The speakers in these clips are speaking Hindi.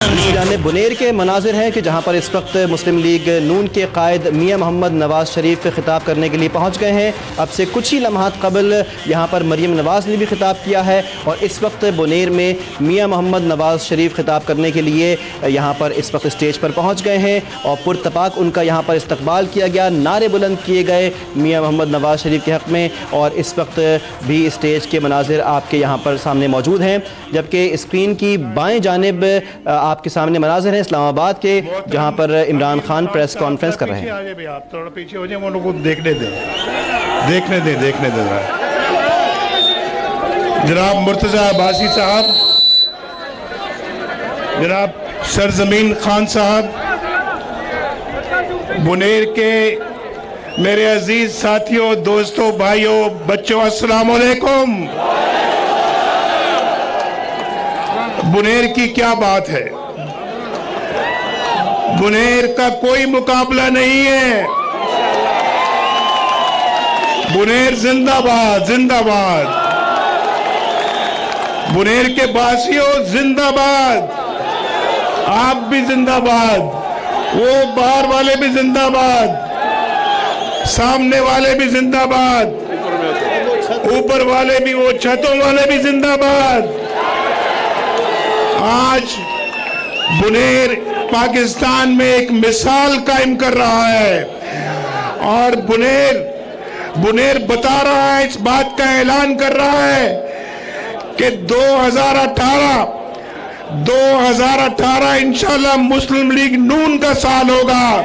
जानिब बुनेर के मनाजिर हैं कि जहाँ पर इस वक्त मुस्लिम लीग नून के कायद मियाँ मोहम्मद नवाज़ शरीफ खिताब करने के लिए पहुँच गए हैं। अब से कुछ ही लम्हात कबल यहाँ पर मरीम नवाज़ ने भी खिताब किया है और इस वक्त बुनेर में मियाँ मोहम्मद नवाज़ शरीफ खिताब करने के लिए यहाँ पर इस वक्त स्टेज पर पहुँच गए हैं और पुरतपाक उनका यहाँ पर इस्तकबाल किया गया, नारे बुलंद किए गए मियाँ मोहम्मद नवाज़ शरीफ के हक़ में। और इस वक्त भी स्टेज के मनाजिर आपके यहाँ पर सामने मौजूद हैं, जबकि स्क्रीन की बाएँ जानिब आपके सामने मनाजिर हैं इस्लामाबाद के, जहाँ पर इमरान खान प्रेस कॉन्फ्रेंस कर रहे हैं। आगे भी आप थोड़ा पीछे हो जाए, उनको देखने दें। जनाब मुर्तज़ा अब्बासी साहब, जनाब सरजमीन खान साहब, बुनेर के मेरे अजीज साथियों, दोस्तों, भाइयों, बच्चों, अस्सलाम वालेकुम। बुनेर की क्या बात है, बुनेर का कोई मुकाबला नहीं है। बुनेर जिंदाबाद जिंदाबाद, बुनेर के बासियों जिंदाबाद, आप भी जिंदाबाद, वो बाहर वाले भी जिंदाबाद, सामने वाले भी जिंदाबाद, ऊपर वाले भी, वो छतों वाले भी जिंदाबाद। आज बुनेर पाकिस्तान में एक मिसाल कायम कर रहा है और बुनेर बता रहा है, इस बात का ऐलान कर रहा है कि 2018 इंशाल्लाह मुस्लिम लीग नून का साल होगा।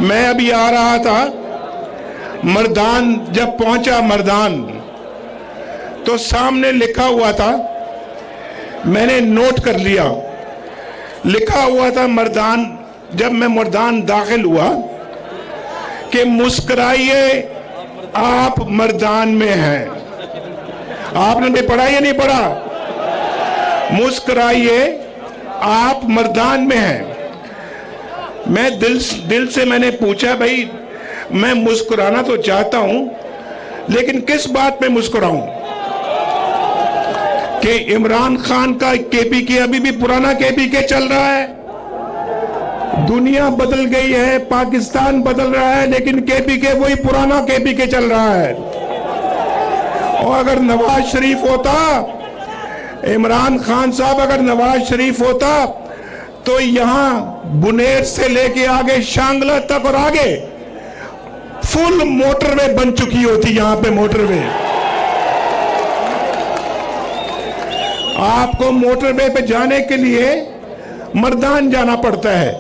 मैं अभी आ रहा था मर्दान, जब पहुंचा मर्दान तो सामने लिखा हुआ था, मैंने नोट कर लिया, लिखा हुआ था मर्दान, जब मैं मर्दान दाखिल हुआ कि मुस्कुराइए आप मर्दान में हैं। आपने पढ़ा या नहीं पढ़ा? मुस्कुराइए आप मर्दान में हैं। मैं दिल से मैंने पूछा, भाई मैं मुस्कुराना तो चाहता हूं, लेकिन किस बात पे मुस्कुराऊं? कि इमरान खान का केपीके अभी भी पुराना केपीके चल रहा है। दुनिया बदल गई है, पाकिस्तान बदल रहा है, लेकिन केपीके वही पुराना केपीके चल रहा है। और अगर नवाज शरीफ होता, इमरान खान साहब अगर नवाज शरीफ होता, तो यहां बुनेर से लेके आगे शांगला तक और आगे फुल मोटरवे बन चुकी होती। यहां पे मोटरवे, आपको मोटरवे पे जाने के लिए मर्दान जाना पड़ता है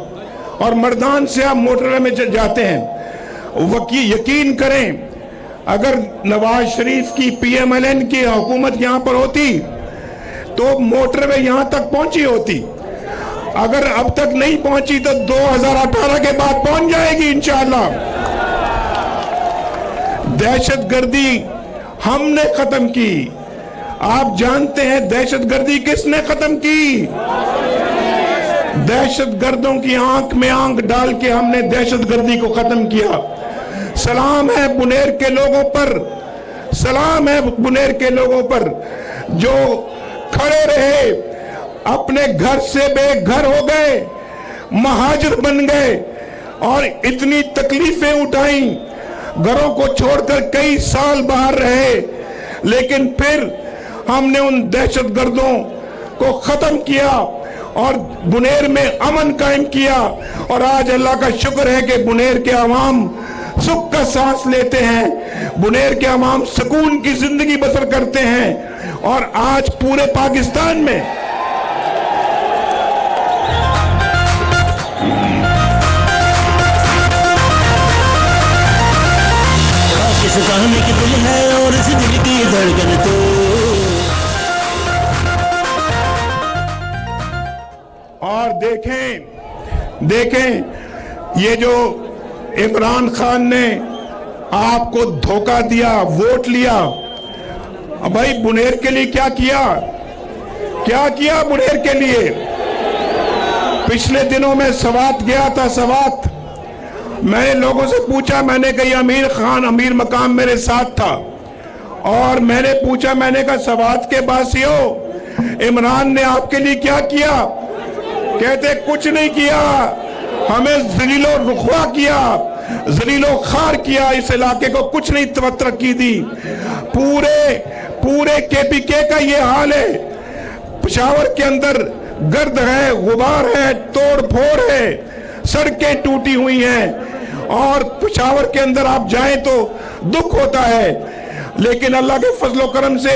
और मर्दान से आप मोटरवे में जाते हैं। यकीन करें, अगर नवाज शरीफ की पीएमएलएन की हुकूमत यहां पर होती तो मोटरवे यहां तक पहुंची होती। अगर अब तक नहीं पहुंची तो 2018 के बाद पहुंच जाएगी इंशाअल्लाह। दहशतगर्दी हमने खत्म की। आप जानते हैं दहशतगर्दी किसने खत्म की? दहशतगर्दों की आंख में आंख डाल के हमने दहशतगर्दी को खत्म किया। सलाम है बुनेर के लोगों पर, सलाम है बुनेर के लोगों पर जो खड़े रहे, अपने घर से बेघर हो गए, महाजिर बन गए और इतनी तकलीफें उठाई, घरों को छोड़कर कई साल बाहर रहे, लेकिन फिर हमने उन दहशतगर्दों को खत्म किया और बुनेर में अमन कायम किया। और आज अल्लाह का शुक्र है कि बुनेर के अवाम सुख का सांस लेते हैं, बुनेर के अवाम सुकून की जिंदगी बसर करते हैं। और आज पूरे पाकिस्तान में की दिल है और इस दिल की धड़कन तो। और देखें ये जो इमरान खान ने आपको धोखा दिया, वोट लिया, भाई बुनेर के लिए क्या किया बुनेर के लिए? पिछले दिनों में सवात गया था, सवात मैंने लोगों से पूछा, मैंने कहा अमीर खान अमीर मकाम मेरे साथ था और मैंने पूछा, मैंने कहा सवात के बासियों इमरान ने आपके लिए क्या किया? कहते कुछ नहीं किया, हमें जलीलो रुखवा किया, जलीलो खार किया, इस इलाके को कुछ नहीं तरक्की दी। पूरे KPK का ये हाल है। पेशावर के अंदर गर्द है, गुबार है, तोड़ फोड़ है, सड़कें टूटी हुई हैं और पेशावर के अंदर आप जाएं तो दुख होता है। लेकिन अल्लाह के फजलो करम से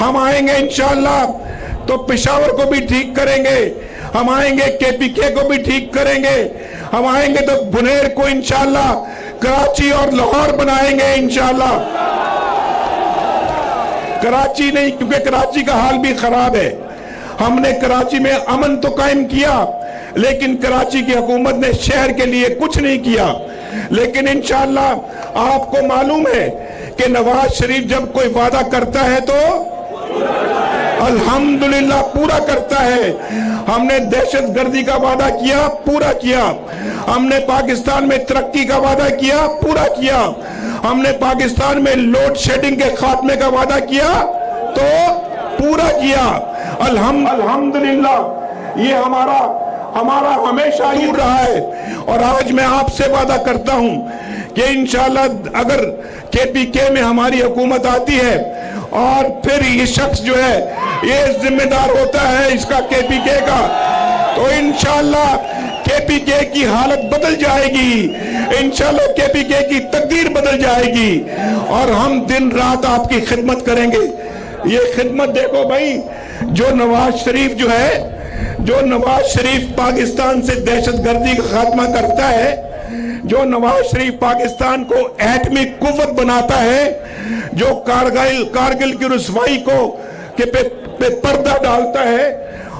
हम आएंगे इंशाअल्लाह तो पेशावर को भी ठीक करेंगे, हम आएंगे KPK को भी ठीक करेंगे, हम आएंगे तो बुनेर को इंशाअल्लाह कराची और लाहौर बनाएंगे इंशाअल्लाह। कराची नहीं, क्योंकि कराची का हाल भी खराब है। हमने कराची में अमन तो कायम किया, लेकिन कराची की हुकूमत ने शहर के लिए कुछ नहीं किया। लेकिन इंशाअल्लाह आपको मालूम है कि नवाज शरीफ जब कोई वादा करता है तो अल्हम्दुलिल्लाह पूरा करता है। हमने दहशतगर्दी का वादा किया, पूरा किया। हमने पाकिस्तान में तरक्की का वादा किया, पूरा किया। हमने पाकिस्तान में लोड शेडिंग के खात्मे का वादा किया तो पूरा किया। अल्हम्दुलिल्लाह ये हमारा हमेशा ही रहा है। और आज मैं आपसे वादा करता हूं कि इंशाअल्लाह अगर KPK में हमारी हुकूमत आती है और फिर ये शख्स जो है ये जिम्मेदार होता है इसका KPK का, तो इंशाअल्लाह KPK की हालत बदल जाएगी, इंशाअल्लाह KPK की तकदीर बदल जाएगी और हम दिन रात आपकी खिदमत करेंगे। ये खिदमत देखो भाई, जो नवाज शरीफ पाकिस्तान से दहशतगर्दी का खात्मा करता है, जो नवाज शरीफ पाकिस्तान को एटमी कुव्वत बनाता है, जो कारगिल की रुसवाई को पे पर्दा डालता है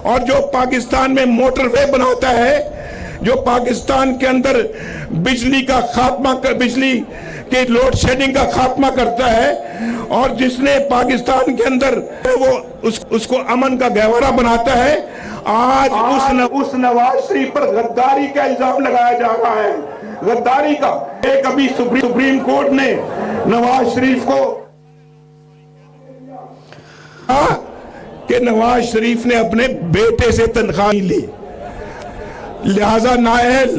और जो पाकिस्तान में मोटरवे बनाता है, जो पाकिस्तान के अंदर बिजली के लोड शेडिंग का खात्मा करता है और जिसने पाकिस्तान के अंदर उसको अमन का गहवारा बनाता है, आज उस नवाज शरीफ पर गद्दारी का इल्जाम लगाया जा रहा है, गद्दारी का। एक अभी सुप्रीम कोर्ट ने नवाज शरीफ को कि नवाज शरीफ ने अपने बेटे से तनख्वाह ली, लिहाजा नाअहल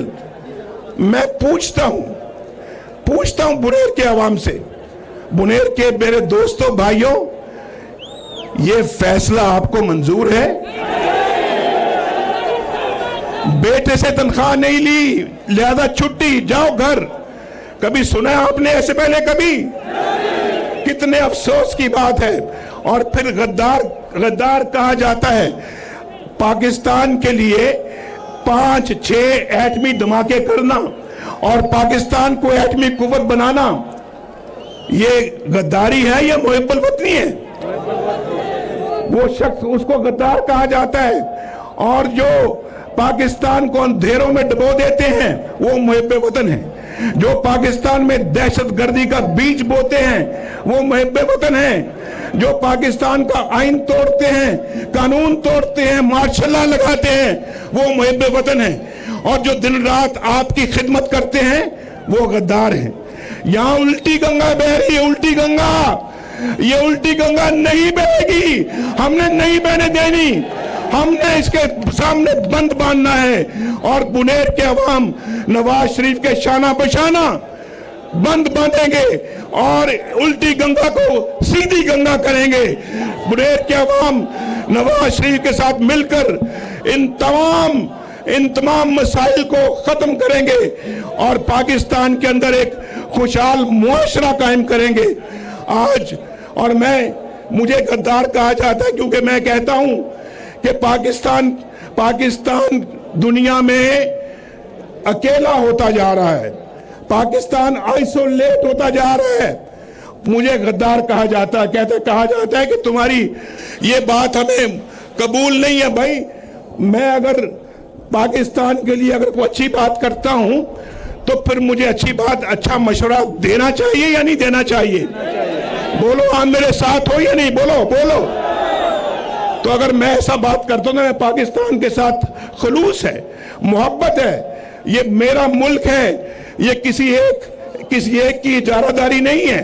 मैं पूछता हूं बुनेर के अवाम से, बुनेर के मेरे दोस्तों भाइयों, ये फैसला आपको मंजूर है? बेटे से तनख्वाह नहीं ली, लिहाजा छुट्टी, जाओ घर। कभी सुना आपने ऐसे पहले? कभी? कितने अफसोस की बात है। और फिर गद्दार कहा जाता है। पाकिस्तान के लिए 5-6 एटमी धमाके करना और पाकिस्तान को एटमी कुव्वत बनाना, ये गद्दारी है या मुहिब्बुल वतनी है? वो शख्स, उसको गद्दार कहा जाता है। और जो पाकिस्तान को अंधेरों में डुबो देते हैं वो मुहिब्बे वतन है। जो पाकिस्तान में दहशतगर्दी का बीज बोते हैं वो मुहिब्बे वतन है। जो पाकिस्तान का आइन तोड़ते हैं, कानून तोड़ते हैं, मार्शल लॉ लगाते हैं, वो मुहिब्बे वतन है। और जो दिन रात आपकी खिदमत करते हैं वो गद्दार हैं। यहां उल्टी गंगा बह रही है, उल्टी गंगा। ये उल्टी गंगा नहीं बहेगी, हमने नहीं बहने देनी, हमने इसके सामने बंद बांधना है। और बुनेर के अवाम नवाज शरीफ के शाना बशाना बंद बांधेंगे और उल्टी गंगा को सीधी गंगा करेंगे। बुनेर के अवाम नवाज शरीफ के साथ मिलकर इन तमाम मसाइल को खत्म करेंगे और पाकिस्तान के अंदर एक खुशहाल मुआशरा कायम करेंगे। आज और मुझे गद्दार कहा जाता है क्योंकि मैं कहता हूं कि पाकिस्तान दुनिया में अकेला होता जा रहा है, पाकिस्तान आइसोलेट होता जा रहा है। मुझे गद्दार कहा जाता है, कहा जाता है कि तुम्हारी ये बात हमें कबूल नहीं है। भाई, मैं अगर पाकिस्तान के लिए अगर कोई अच्छी बात करता हूं तो फिर मुझे अच्छा मशवरा देना चाहिए या नहीं देना चाहिए? बोलो, आप मेरे साथ हो या नहीं? बोलो। तो अगर मैं ऐसा बात करता हूं तो मैं पाकिस्तान के साथ खुलूस है, मोहब्बत है, ये मेरा मुल्क है, ये किसी एक की इजारादारी नहीं है।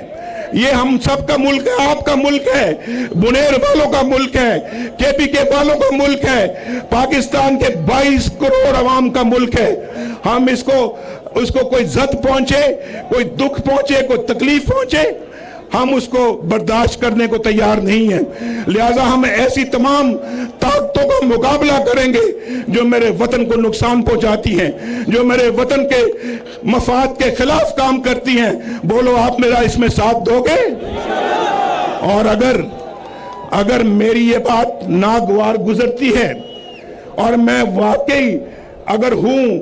ये हम सब का मुल्क है, आपका मुल्क है, बुनेर वालों का मुल्क है, केपीके वालों का मुल्क है, पाकिस्तान के 22 करोड़ अवाम का मुल्क है। हम उसको कोई जद पहुंचे, कोई दुख पहुंचे, कोई तकलीफ पहुंचे, हम उसको बर्दाश्त करने को तैयार नहीं है। लिहाजा हम ऐसी तमाम ताकतों का मुकाबला करेंगे जो मेरे वतन को नुकसान पहुंचाती हैं, जो मेरे वतन के मफाद के खिलाफ काम करती हैं। बोलो आप मेरा इसमें साथ दोगे? और अगर मेरी ये बात नागवार गुजरती है और मैं वाकई अगर हूं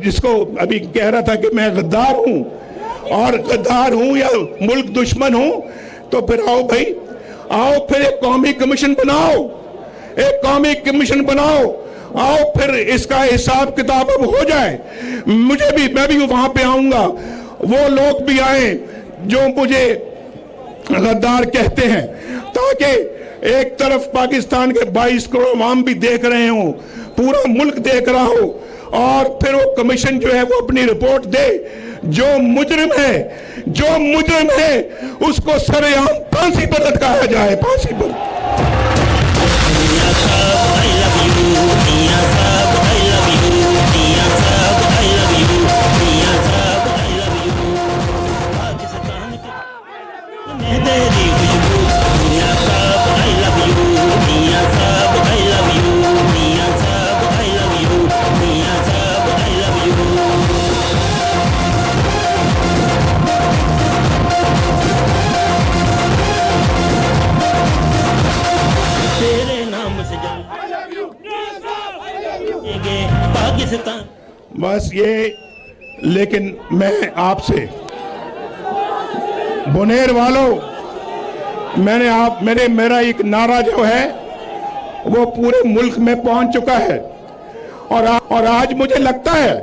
जिसको अभी कह रहा था कि मैं गद्दार हूं और गद्दार हूं या मुल्क दुश्मन हूं, तो फिर आओ भाई, आओ फिर एक कौमी कमीशन बनाओ, एक कौमी कमीशन बनाओ, आओ फिर इसका हिसाब किताब अब हो जाए। मैं भी वहां पे आऊंगा, वो लोग भी आए जो मुझे गद्दार कहते हैं, ताकि एक तरफ पाकिस्तान के 22 करोड़ अवाम भी देख रहे हो, पूरा मुल्क देख रहा हो, और फिर वो कमीशन जो है वो अपनी रिपोर्ट दे। जो मुजरिम है उसको सरेआम फांसी पर लटकाया जाए, फांसी पर। बस ये, लेकिन मैं आपसे बुनेर वालों, मेरा एक नारा जो है वो पूरे मुल्क में पहुंच चुका है, और आज मुझे लगता है,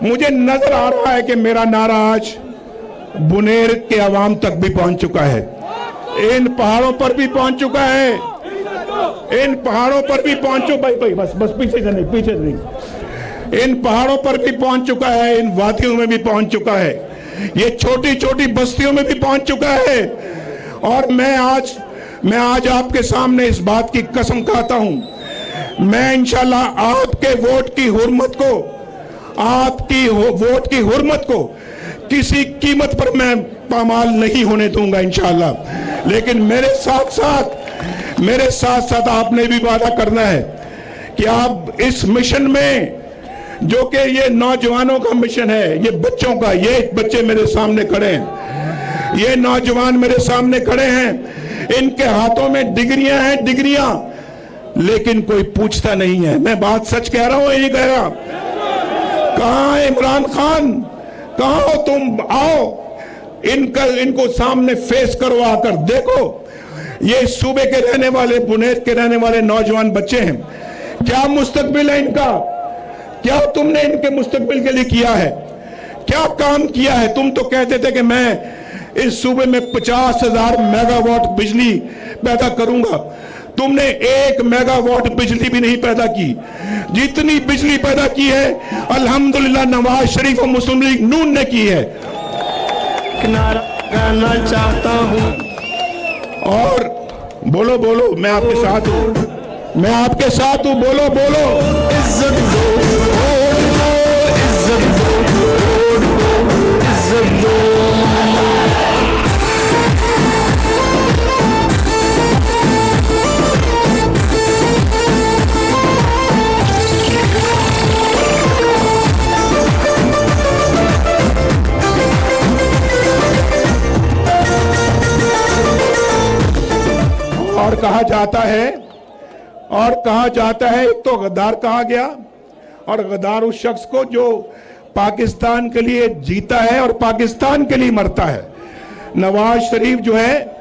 मुझे नजर आ रहा है कि मेरा नारा आज बुनेर के अवाम तक भी पहुंच चुका है, इन पहाड़ों पर भी पहुंच चुका है, इन पहाड़ों पर भी पहुंचो भाई बस पीछे नहीं, इन पहाड़ों पर भी पहुंच चुका है, इन वादियों में भी पहुंच चुका है, ये छोटी छोटी बस्तियों में भी पहुंच चुका है। और मैं आज आपके सामने इस बात की कसम खाता हूं, मैं इंशाल्लाह आपके वोट की हुर्मत को किसी कीमत पर मैं पामाल नहीं होने दूंगा इंशाल्लाह। लेकिन मेरे साथ साथ आपने भी वादा करना है कि आप इस मिशन में, जो कि ये नौजवानों का मिशन है, ये बच्चों का, ये बच्चे मेरे सामने खड़े हैं, ये नौजवान मेरे सामने खड़े हैं, इनके हाथों में डिग्रियां हैं, डिग्रियां, लेकिन कोई पूछता नहीं है। मैं बात सच कह रहा हूं, ये कह रहा। कहां है इमरान खान, कहां हो तुम? आओ इनको सामने फेस करो, आकर देखो। ये सूबे के रहने वाले, बुनेर के रहने वाले नौजवान बच्चे हैं, क्या मुस्तकबिल है इनका? क्या तुमने इनके मुस्तकबिल के लिए किया है? क्या काम किया है? तुम तो कहते थे कि मैं इस सूबे में 50,000 मेगावाट बिजली पैदा करूंगा। तुमने 1 मेगावाट बिजली भी नहीं पैदा की। जितनी बिजली पैदा की है अल्हम्दुलिल्लाह नवाज शरीफ और मुस्लिम लीग नून ने की है। किनारा करना चाहता हूं। और बोलो बोलो, मैं आपके साथ हूं, मैं आपके साथ हूं, बोलो बोलो। इज्जत दो, इज्जत दो, इज्जत दो। और कहा जाता है एक तो गद्दार कहा गया, और गद्दार उस शख्स को जो पाकिस्तान के लिए जीता है और पाकिस्तान के लिए मरता है। नवाज शरीफ जो है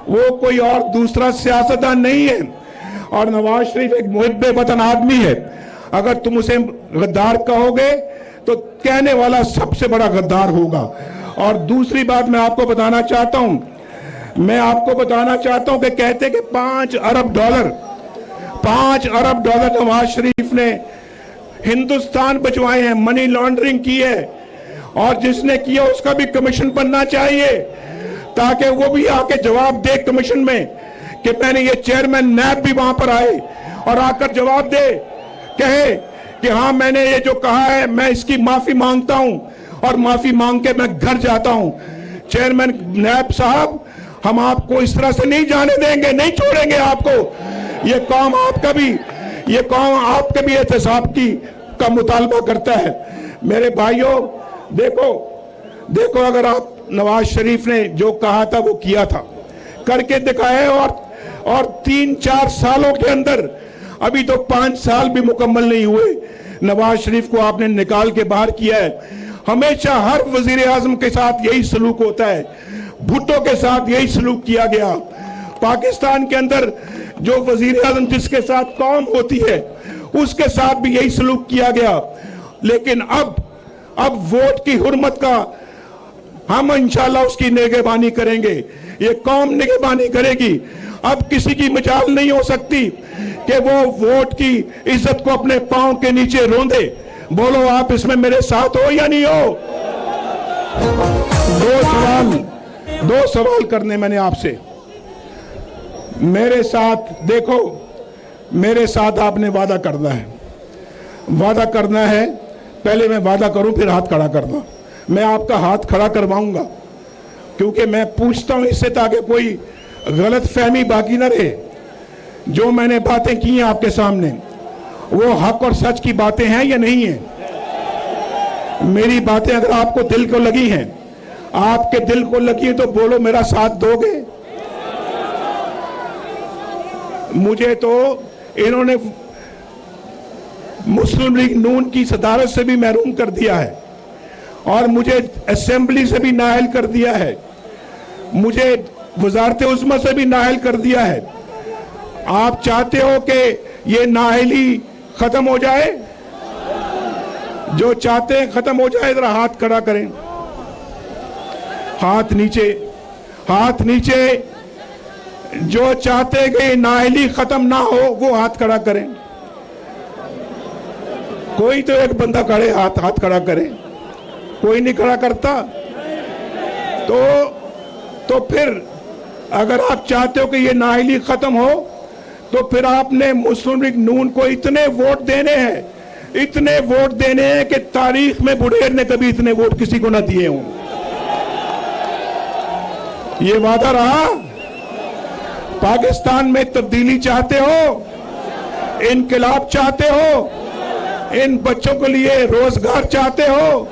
वो कोई और दूसरा सियासतदान नहीं है, और नवाज शरीफ एक मुहिब्बे वतन आदमी है। अगर तुम उसे गद्दार कहोगे तो कहने वाला सबसे बड़ा गद्दार होगा। और दूसरी बात मैं आपको बताना चाहता हूं, कि कहते कि 5 अरब डॉलर नवाज शरीफ ने हिंदुस्तान बचवाए हैं, मनी लॉन्ड्रिंग की है, और जिसने किया उसका भी कमीशन बनना चाहिए, ताकि वो भी आके जवाब दे कमीशन में कि मैंने ये चेयरमैन नैब भी वहां पर आए और आकर जवाब दे, कहे कि हाँ मैंने ये जो कहा है मैं इसकी माफी मांगता हूं और माफी मांग के मैं घर जाता हूं। चेयरमैन नैब साहब, हम आपको इस तरह से नहीं जाने देंगे, नहीं छोड़ेंगे आपको। ये कौम आपका भी, ये कौम आपके भी एहतसाब का मुतालबा करता है। मेरे भाइयों, देखो अगर आप नवाज शरीफ ने जो कहा था वो किया था, करके दिखाए, और 3-4 सालों के अंदर, अभी तो 5 साल भी मुकम्मल नहीं हुए, नवाज शरीफ को आपने निकाल के बाहर किया है। हमेशा हर वजीर आजम के साथ यही सलूक होता है, भुट्टो के साथ यही सलूक किया गया। पाकिस्तान के अंदर जो वजीर आजम जिसके साथ कौम होती है उसके साथ भी यही सलूक किया गया। लेकिन अब वोट की हुर्मत का हम इंशाल्लाह उसकी निगहबानी करेंगे, ये कौम निगहबानी करेगी। अब किसी की मजाल नहीं हो सकती कि वो वोट की इज्जत को अपने पांव के नीचे रोंदे। बोलो आप इसमें मेरे साथ हो या नहीं हो? दो सवाल करने मैंने आपसे। मेरे साथ देखो, मेरे साथ आपने वादा करना है। पहले मैं वादा करूं फिर हाथ खड़ा करना। मैं आपका हाथ खड़ा करवाऊंगा, क्योंकि मैं पूछता हूं इससे ताकि कोई गलत फहमी बाकी ना रहे। जो मैंने बातें की हैं आपके सामने, वो हक और सच की बातें हैं या नहीं है? मेरी बातें अगर आपको दिल को लगी हैं, आपके दिल को लगी है, तो बोलो मेरा साथ दोगे? मुझे तो इन्होंने मुस्लिम लीग नून की सदारत से भी महरूम कर दिया है, और मुझे असेंबली से भी नाअहल कर दिया है, मुझे वजारत उज़्मा से भी नाअहल कर दिया है। आप चाहते हो कि ये नाअहली खत्म हो जाए? जो चाहते हैं खत्म हो जाए, जरा हाथ खड़ा करें। हाथ नीचे। जो चाहते हैं कि नाअहली खत्म ना हो वो हाथ खड़ा करें। कोई तो एक बंदा खड़े, हाथ खड़ा करे। कोई नहीं खड़ा करता। तो फिर अगर आप चाहते हो कि ये नाअहली खत्म हो, तो फिर आपने मुस्लिम लीग नून को इतने वोट देने हैं कि तारीख में बुढ़ेर ने कभी इतने वोट किसी को ना दिए हों। ये वादा रहा। पाकिस्तान में तब्दीली चाहते हो, इनकलाब चाहते हो, इन बच्चों के लिए रोजगार चाहते हो,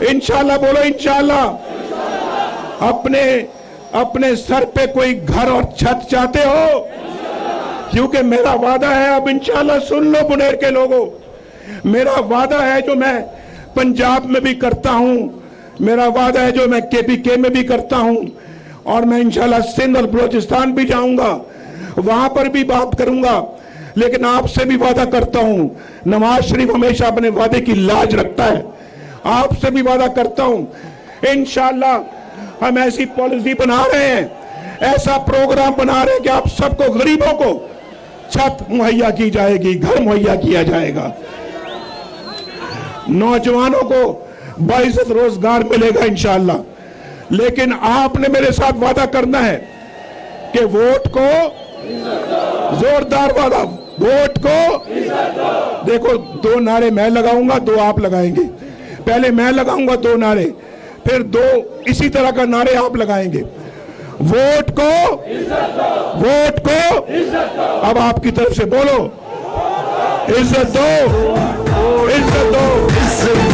इंशाल्लाह बोलो इंशाल्लाह। अपने सर पे कोई घर और छत चाहते हो, क्योंकि मेरा वादा है, अब इंशाल्लाह सुन लो बुनेर के लोगों, मेरा वादा है जो मैं पंजाब में भी करता हूं, मेरा वादा है जो मैं KPK में भी करता हूं, और मैं इंशाल्लाह सिंध और बलोचिस्तान भी जाऊंगा, वहां पर भी बात करूंगा। लेकिन आपसे भी वादा करता हूं, नवाज शरीफ हमेशा अपने वादे की लाज रखता है। आपसे भी वादा करता हूं, इंशाल्लाह हम ऐसी पॉलिसी बना रहे हैं, ऐसा प्रोग्राम बना रहे हैं कि आप सबको, गरीबों को छत मुहैया की जाएगी, घर मुहैया किया जाएगा, नौजवानों को बाइज्जत रोजगार मिलेगा इंशाल्लाह। लेकिन आपने मेरे साथ वादा करना है कि वोट को, जोरदार वादा, वोट को, देखो 2 नारे मैं लगाऊंगा, 2 आप लगाएंगे। पहले मैं लगाऊंगा 2 नारे, फिर 2 इसी तरह का नारे आप लगाएंगे। वोट को, वोट को, अब आपकी तरफ से बोलो, इज्जत दो, इज्जत दो।